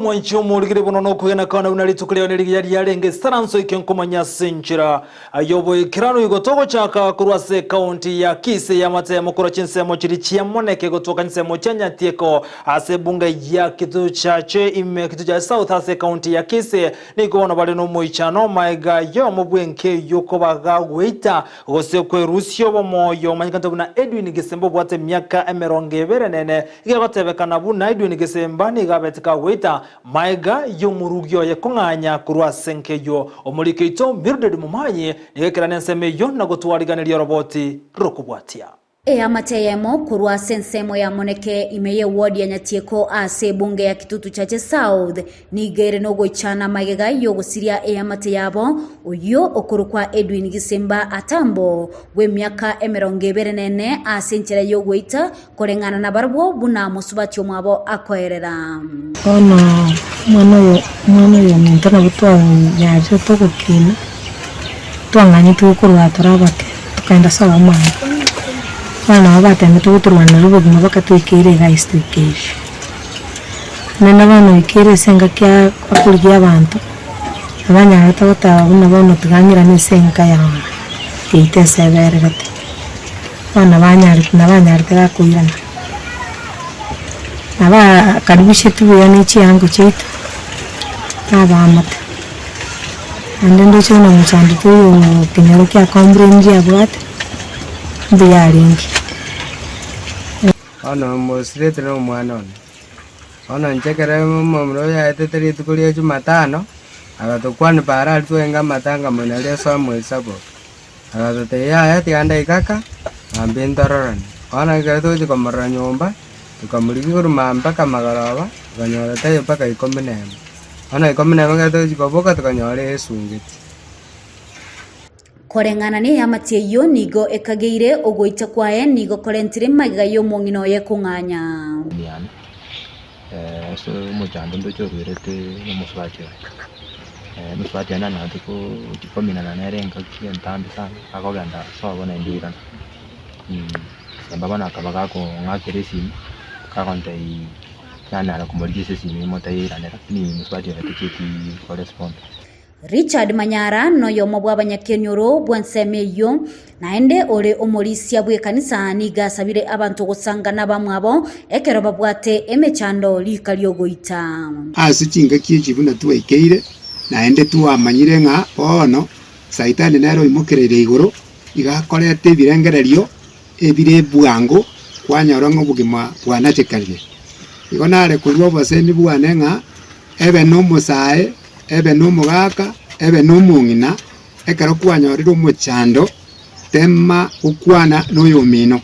Mwancho muligire bono kugena kana unalitukuleo niligi yarenge saranso ikenkomanya senchira ayobo ikirano igotogo chaka kurwase county ya Kise ya mate mukoro chinsemo chiri chiamoneke gotoka nsemo chanya tieko ase bunga ya kitu chache ime kitu cha South ase county ya Kise niko bale no moichano maiga yo mubwenke yoko bagagweita gose kwerusyo bomoyo manyikanta buna Edwin Gisembo bwate myaka emeronge berenene igatebekana buna Edwin Gisemba ni gabetika weita maiga yomurugyo yakonganya kurwa senkeyo omulikeito Mildred Mumanyi nigekirane nseme yo nagotwariganira roboti rokubwatia amateyemo kurwa sensemo ya moneke imeye ward ya Nyatieko ase bunge ya Kitutu Chache South nigere no goichana magega yo gusiria amate yabo uyo okurukwa Edwin Gisemba atambo we myaka emeronge berenene ase nchera yo goita korengana na barbo buna musubati omwabo akoerera ono mwana yo ntana butwa nyaje tokukina twanganye tukurwa turabake tukaenda sawa mwana bana abateme tuturwana rubuguma bakatwikire guys twikisha nena bana ikire senga kya akurya abantu abanya batata buna bana tuganira nesenga ya ite severe gate bana banyari terakuirana aba karibishe tubuya n'iki yango cyita abamata andende cyo no mucandi tuyo kinyaro kya kombrenji abwate ndiyaringi ono mosirete no mwana ono nchekere momro ya eteteri tukulie Jumatano agatukwana para tuenga matanga monale somwe sabo agatote ya tianda ikaka ambintororani ona gato jikomara nyomba tukamuliki kuruma mpaka magaraba ganyora tayo paka ikomenema ona ikomenema gato jikoboka tukanyore esungiti korengana ni amate yo nigo ekageire ogoita kwae nigo korentire magiga yo mongino ye kunganya so mujando ndo chorwerete no muswache muswache na tuko tikomina na nerenga kientambi sana akoganda so bona ndira baba kabaga ko ngakiresi kakontai nana kumurigise simi motayira ni muswache tikiti correspond Richard Manyara no yomo bw'abanyakenyoro bwansemeyo naende ole omulisia bwe kanisa ni gasabire abantu gusangana bamwabo ekero babwate emechando likalyogoita asikinga kiyibuna tuwekeire naende tuamanyire nga ono saitani nero imukerere iguru igakorete birengererio ebire bwango kwanyorongo bugima bwanatekalire igonare kurwo basemi bwane nga ebe no musae ebe numugaka ebe numungina ekero kwanyorira omuchando tema ukwana noyomino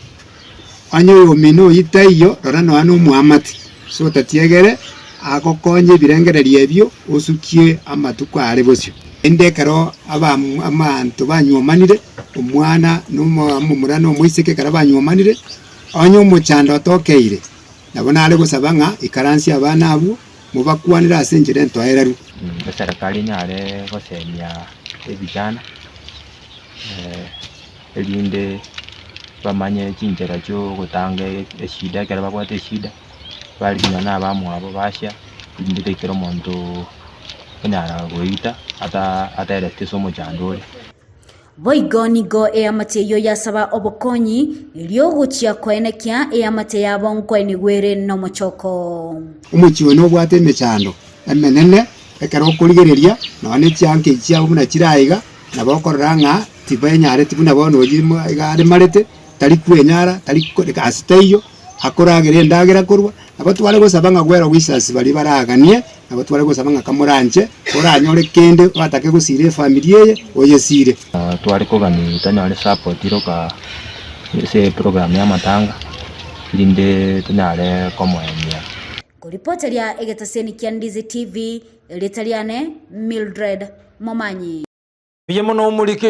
anyo yomino yitaiyo rora no anu muamati so tatiegere agokonye birengererie ebyo osukie amatuko ari bosyo endekero amantu banyomanire omwana numumurano moiseke karabanywomanire anyo omuchando tokeire nabona ari gusabanga ikaransi abana abo mubakwanira asenjere ntwaeraru serikali nyare gosemia ebijana elinde bamanye kinjera cyo gutanga eshida kera bakwate eshida bali na bamwabo basha ndike kero muntu nyara goita ata ereteso mujandore Boigonigo amate yo yasaba obokonyi ilyoguchia koenekia amate yabo nkweni gwere no mochoko umuchiwe no bwate mechando emenene ekero kurigereria none cyanke cyabo muna kiraiga nabokoranga tibanyare tibuna bono yimo igare marete tari kwenyara tari kasiteyo akoragere ndagera kurwa abatware gosabanga gwera wisasi bali baraganie abatware gosabanga kamuranje oranyore kende batake gusire familia ye oyesire twari kogani tanyare support iroka se program ya matanga linde tanyare komoemia kuripota ya egetaseni Kiandizi TV Litaliane Mildred Mumanyi Biyemono mulike